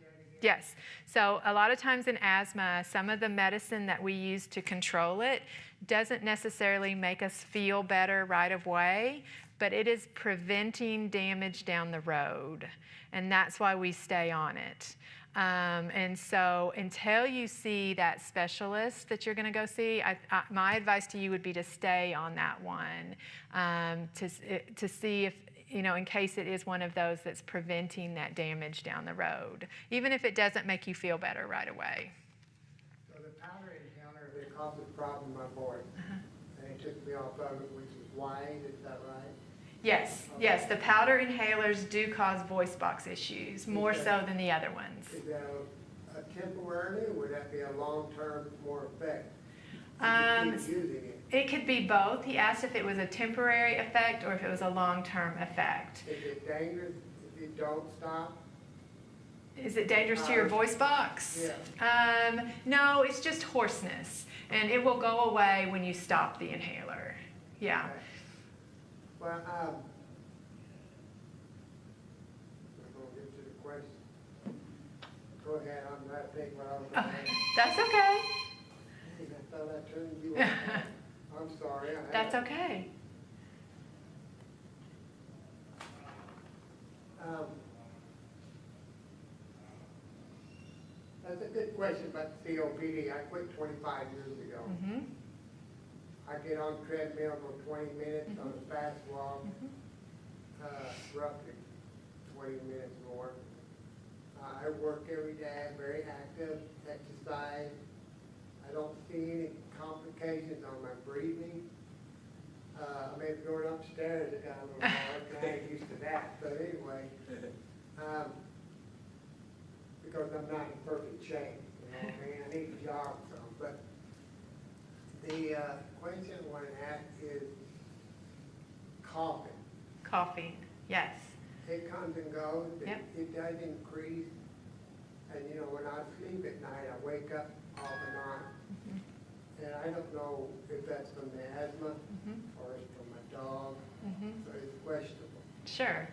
Yes. So a lot of times in asthma, some of the medicine that we use to control it doesn't necessarily make us feel better right away, but it is preventing damage down the road. And that's why we stay on it. And so until you see that specialist that you're going to go see, my advice to you would be to stay on that one to see if, in case it is one of those that's preventing that damage down the road, even if it doesn't make you feel better right away. So the powder inhaler, they caused a problem in my voice. And it took me off of it, which is why, is that right? Yes, Okay. yes, the powder inhalers do cause voice box issues, more so than the other ones. Is that a temporarily, or would that be a long-term more effect? Um, Keep using it. It could be both. He asked if it was a temporary effect or if it was a long-term effect. Is it dangerous if you don't stop? Is it dangerous to your voice box? Yeah. No, it's just hoarseness, and it will go away when you stop the inhaler. Yeah. Okay. Well, I'm going to get to the question. Go ahead, I'm trying to think what I was going to ask. That's okay. I thought I turned you off. I'm sorry. That's okay. That's a good question about COPD. I quit 25 years ago. Mm-hmm. I get on treadmill for 20 minutes on a fast walk, roughly 20 minutes more. I work every day, I'm very active, exercise. I don't see any complications on my breathing. I mean, going upstairs, it got a little hard, and I ain't used to that, but anyway. Because I'm not in perfect shape, I mean, I need to jog some, but the question I want to ask is coughing. Coughing, yes. It comes and goes, Yep. it does increase, and when I sleep at night, I wake up off and on. And I don't know if that's from the asthma or it's from my dog, so it's questionable. Sure.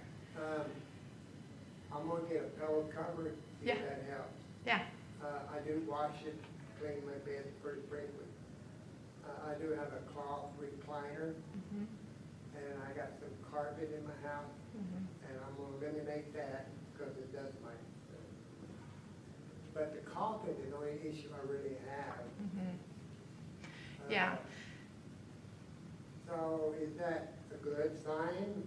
I'm gonna get a pillow cover, see if Yeah. that helps. Yeah. I do wash it, clean my bed pretty frequently. I do have a cloth recliner, and I got some carpet in my house, and I'm gonna eliminate that because it does my. But the coughing is the only issue I really have. Yeah. So is that a good sign?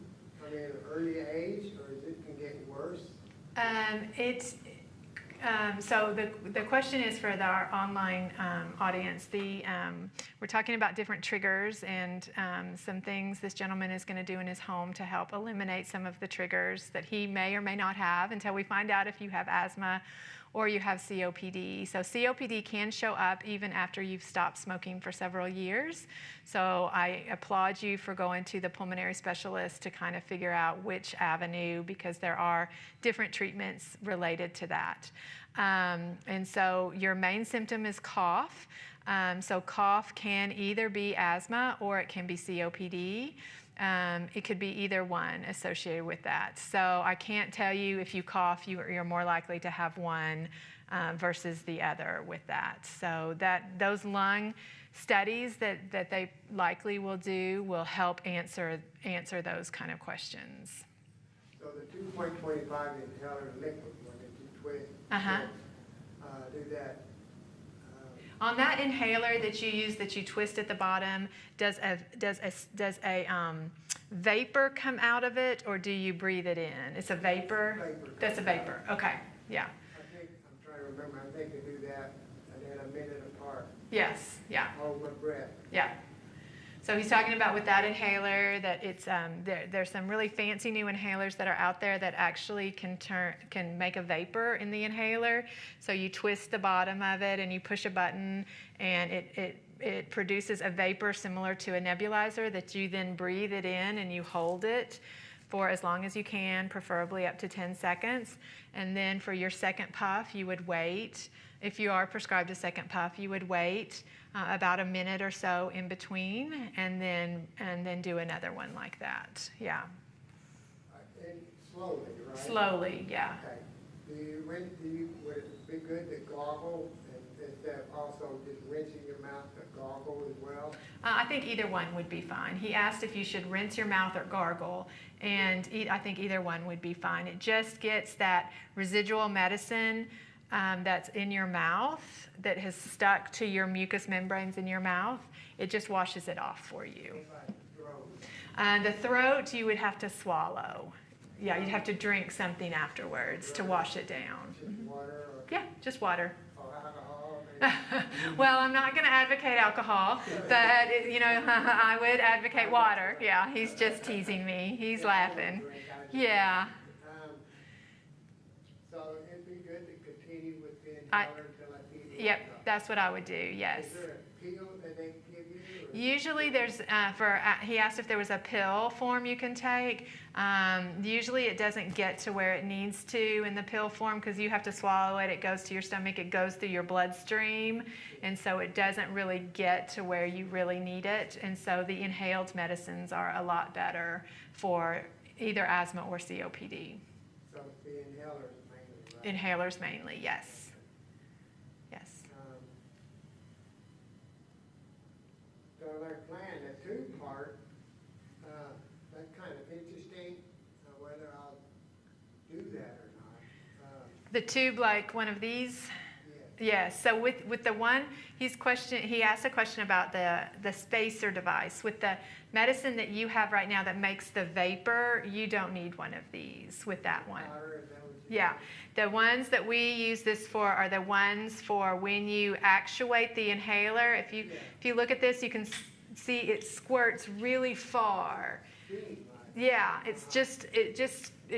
I mean, early age, or is it can get worse? So the question is for our online audience. We're talking about different triggers and some things this gentleman is going to do in his home to help eliminate some of the triggers that he may or may not have until we find out if you have asthma or you have COPD. So COPD can show up even after you've stopped smoking for several years. So I applaud you for going to the pulmonary specialist to kind of figure out which avenue, because there are different treatments related to that. And so your main symptom is cough. So cough can either be asthma or it can be COPD. It could be either one associated with that. So I can't tell you if you cough, you're more likely to have one versus the other with that. So those lung studies that they likely will do will help answer those kind of questions. So the 2.25 inhaler liquid one that you twist, do that. On that inhaler that you use, that you twist at the bottom, does a vapor come out of it, or do you breathe it in? It's a vapor? Vapor. That's a vapor. Okay, yeah. I think, I'm trying to remember, I think they do that and then a minute apart. Yes, yeah, Hold my breath. yeah. So he's talking about with that inhaler that it's there's some really fancy new inhalers that are out there that actually can make a vapor in the inhaler. So you twist the bottom of it and you push a button, and it produces a vapor similar to a nebulizer that you then breathe it in and you hold it for as long as you can, preferably up to 10 seconds. And then for your second puff, you would wait. If you are prescribed a second puff, you would wait about a minute or so in between, and then do another one like that. Yeah. And slowly, right? Slowly, yeah. Okay. Would it be good to gargle, and instead of also just rinsing your mouth, to gargle as well? I think either one would be fine. He asked if you should rinse your mouth or gargle, and I think either one would be fine. It just gets that residual medicine that's in your mouth that has stuck to your mucous membranes in your mouth. It just washes it off for you. The throat, you would have to swallow. Yeah, you'd have to drink something afterwards to wash it down. Water or Yeah, just water. alcohol? Well, I'm not going to advocate alcohol, but I would advocate water. Yeah, he's just teasing me. He's laughing. Yeah. So it'd be good to continue with the inhaler until I feel it. Yep, that's what I would do. Yes. Is there a pill that they give you? Or? Usually there's, he asked if there was a pill form you can take. Usually it doesn't get to where it needs to in the pill form, because you have to swallow it. It goes to your stomach. It goes through your bloodstream. And so it doesn't really get to where you really need it. And so the inhaled medicines are a lot better for either asthma or COPD. So it's the inhalers mainly, right? Inhalers mainly, yes. Yes. So they're playing a two-part. That's kind of interesting, whether I'll do that or not. The tube, like one of these? Yeah. Yes. So with the one, he asked a question about the spacer device. With the medicine that you have right now that makes the vapor, you don't need one of these with that one. Powder, is that what you Yeah. The ones that we use this for are the ones for when you actuate the inhaler. If you look at this, you can see it squirts really far. think? Yeah, it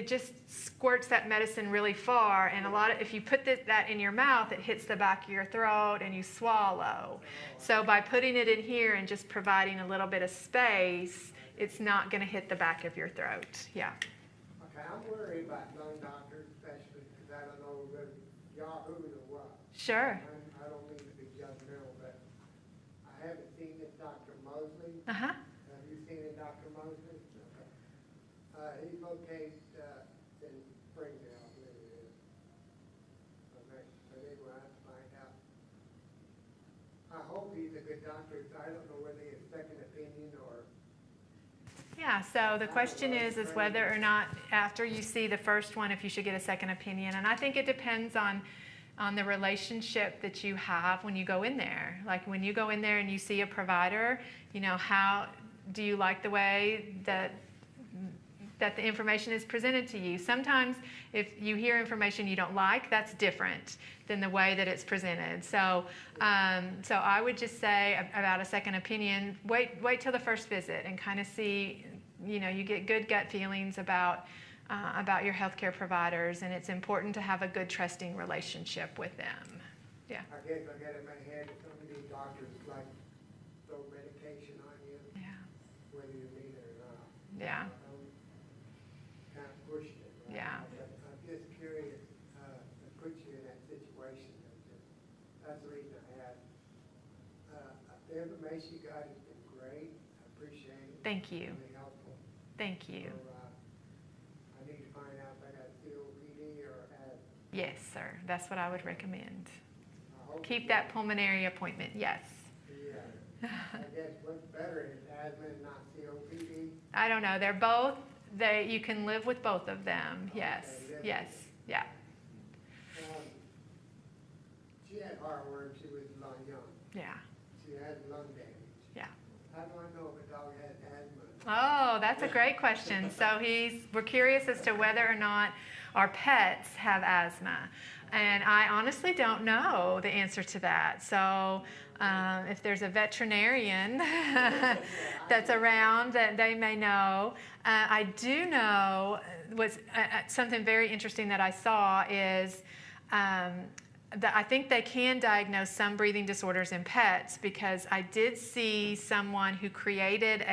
just squirts that medicine really far, and if you put that in your mouth, it hits the back of your throat and you swallow. So by putting it in here and just providing a little bit of space, it's not going to hit the back of your throat. Yeah. Okay, I'm worried about lung doctors, especially because I don't know whether yahoos or what. Sure. I don't mean to be judgmental, but I haven't seen this Dr. Mosley. Uh-huh. Have you seen it, Dr. Mosley? Okay. He's located in Springdale, I believe it is. Okay, so anyway, I have to find out. I hope he's a good doctor. I don't know whether he has second opinion or. Yeah, so the question is whether or not after you see the first one, if you should get a second opinion. And I think it depends on the relationship that you have when you go in there. Like when you go in there and you see a provider, how do you like the way that the information is presented to you? Sometimes if you hear information you don't like, that's different than the way that it's presented. So I would just say about a second opinion, wait till the first visit and kind of see, you get good gut feelings about about your healthcare providers, and it's important to have a good, trusting relationship with them. Yeah. I guess I got in my head that some of these doctors like throw medication on you, Yeah. whether you need it or not. Yeah. Kind of pushing it, right? Yeah. I'm just curious, to put you in that situation. That's the reason I had. The information you got has been great. I appreciate it. Thank you. Really helpful. Thank you. So, I need to find out if I got COPD or asthma. Yes, sir. That's what I would recommend. I hope Keep you- that pulmonary appointment. Yes. Yeah. I guess what's better is asthma and not COPD. I don't know. They're both. You can live with both of them. Yes. Okay, live Yes. with Yeah. She had heartworm. She was young. Yeah. She had lung damage. Yeah. How do I know if a dog has asthma? Oh, that's a great question. So we're curious as to whether or not our pets have asthma. And I honestly don't know the answer to that. So if there's a veterinarian that's around, that they may know. I do know something very interesting that I saw is that I think they can diagnose some breathing disorders in pets, because I did see someone who created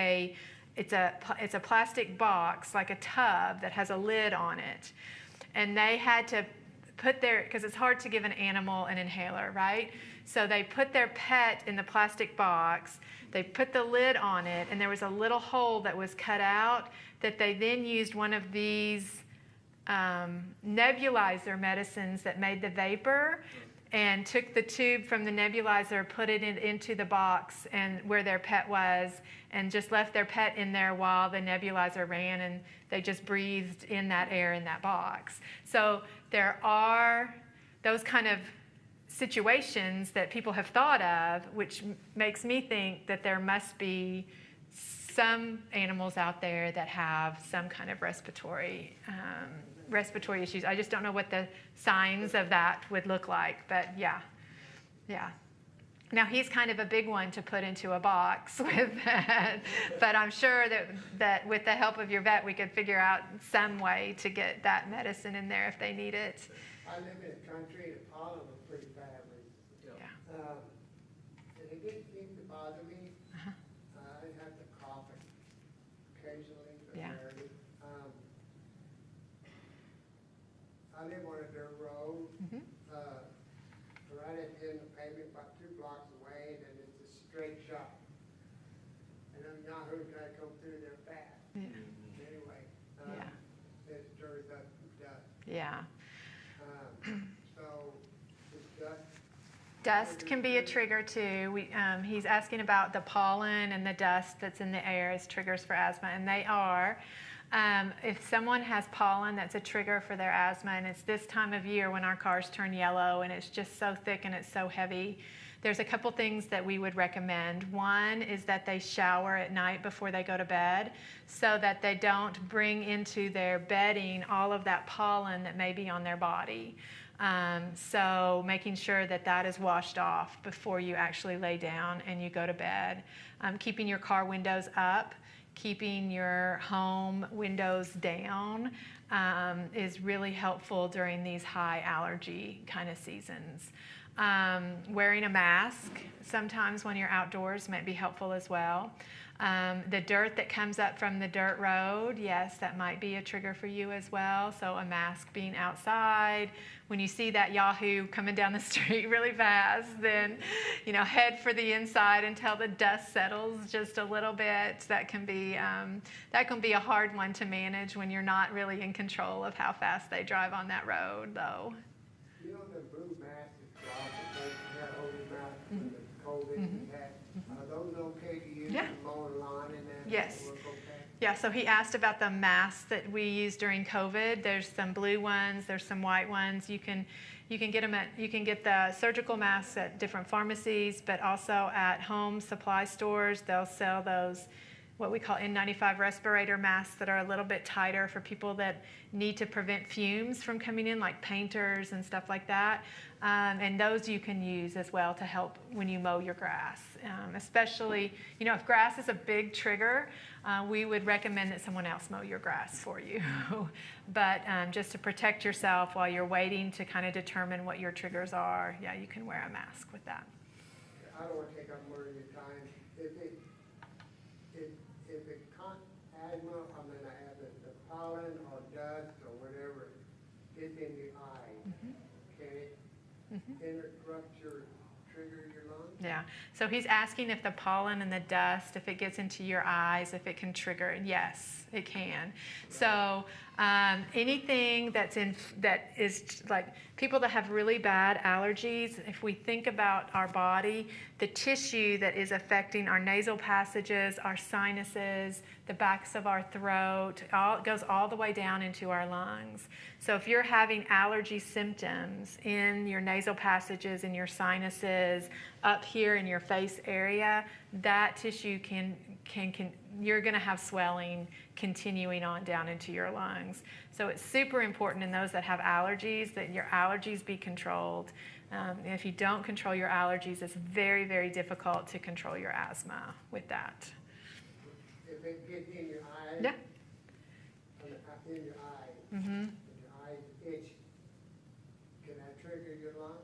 it's a plastic box, like a tub that has a lid on it. And they had to put because it's hard to give an animal an inhaler, right? So they put their pet in the plastic box, they put the lid on it, and there was a little hole that was cut out that they then used one of these nebulizer medicines that made the vapor, and took the tube from the nebulizer, put it into the box and where their pet was, and just left their pet in there while the nebulizer ran, and they just breathed in that air in that box. So there are those kind of situations that people have thought of, which makes me think that there must be some animals out there that have some kind of respiratory issues. I just don't know what the signs of that would look like, but yeah. Now he's kind of a big one to put into a box with that, but I'm sure that with the help of your vet, we could figure out some way to get that medicine in there if they need it. I live in the country, the pollen was pretty bad. Yeah. And it didn't seem to bother me. Uh-huh. I have to cough occasionally, but Yeah. rarely. I live on a dirt road, Mhm. right at the end of the pavement, about 2 blocks away, and then it's a straight shot. And them yahoos gotta come through there fast. Yeah. Anyway, Yeah. it's dirt up and dust. Yeah. So, it's dust. Dust can be a trigger too. He's asking about the pollen and the dust that's in the air as triggers for asthma, and they are. If someone has pollen, that's a trigger for their asthma, and it's this time of year when our cars turn yellow and it's just so thick and it's so heavy. There's a couple things that we would recommend. One is that they shower at night before they go to bed, so that they don't bring into their bedding all of that pollen that may be on their body. So making sure that is washed off before you actually lay down and you go to bed. Keeping your car windows up, keeping your home windows down is really helpful during these high allergy kind of seasons. Wearing a mask sometimes when you're outdoors might be helpful as well. The dirt that comes up from the dirt road, yes, that might be a trigger for you as well. So a mask being outside. When you see that yahoo coming down the street really fast, then head for the inside until the dust settles just a little bit. That can be a hard one to manage when you're not really in control of how fast they drive on that road, though. You know the blue masks that had over your mouth when the COVID had? Are those okay to use Yeah. to mow the lawn and that? Yes. Work okay? Yeah, so he asked about the masks that we used during COVID. There's some blue ones, there's some white ones. You can get the surgical masks at different pharmacies, but also at home supply stores. They'll sell those what we call N95 respirator masks that are a little bit tighter for people that need to prevent fumes from coming in, like painters and stuff like that. And those you can use as well to help when you mow your grass. Especially, if grass is a big trigger, we would recommend that someone else mow your grass for you. But just to protect yourself while you're waiting to kind of determine what your triggers are, yeah, you can wear a mask with that. I don't want to take up more of your time. If it asthma, I mean, I have the pollen or dust or whatever gets in the eye, can it interrupt trigger your lungs? Yeah, so he's asking if the pollen and the dust, if it gets into your eyes, if it can trigger it. Yes, it can. So anything that is like people that have really bad allergies, if we think about our body, the tissue that is affecting our nasal passages, our sinuses, the backs of our throat, it goes all the way down into our lungs. So if you're having allergy symptoms in your nasal passages, in your sinuses, up here in your face area, that tissue can you're going to have swelling continuing on down into your lungs. So it's super important in those that have allergies that your allergies be controlled. If you don't control your allergies, it's very, very difficult to control your asthma with that. If it gets in your eyes, Yeah. in your eyes, Mm-hmm. and your eyes itch, can that trigger your lungs?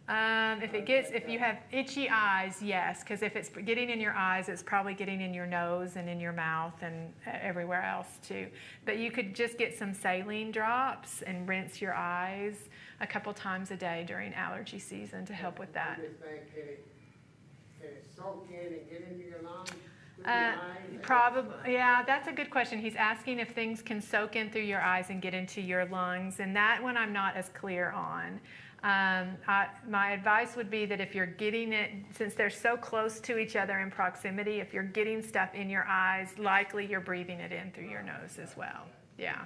If you have itchy eyes, yes, because if it's getting in your eyes, it's probably getting in your nose and in your mouth and everywhere else too. But you could just get some saline drops and rinse your eyes a couple times a day during allergy season to help with that. I'm just saying, can it soak in and get into your lungs? Through your eyes? Probably, yeah, that's a good question. He's asking if things can soak in through your eyes and get into your lungs, and that one I'm not as clear on. My advice would be that if you're getting it, since they're so close to each other in proximity, if you're getting stuff in your eyes, likely you're breathing it in through your nose as well. Yeah.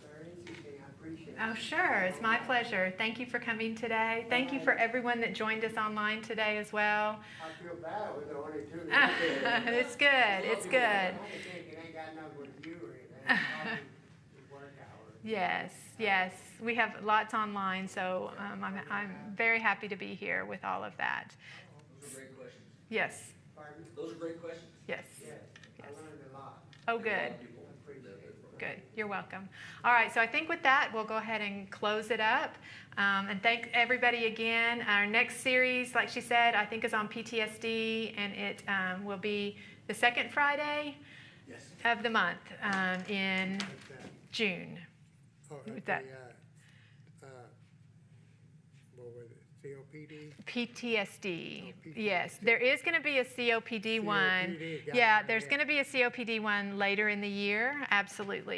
Very interesting, I appreciate it. Oh, sure. It's my pleasure. Thank you for coming today. Thank you for everyone that joined us online today as well. I feel bad with the only two. It's good. It's good. I'm thinking it ain't got nothing with you or anything. Probably the work hours. Yes, yes. We have lots online, so I'm very happy to be here with all of that. Those are great questions. Yes, Pardon? Those are great questions. yes. Yes, I learned a lot. Oh, A lot good. of people I appreciate it. Good. You're welcome. All right, so I think with that, we'll go ahead and close it up. And thank everybody again. Our next series, like she said, I think is on PTSD, and it will be the second Friday Yes. of the month in What's that? June. Oh, With that. What was it, COPD? PTSD. Oh, Yes, there is going to be a COPD one. COPD, got Yeah, it, there's yeah. going to be a COPD one later in the year. Absolutely.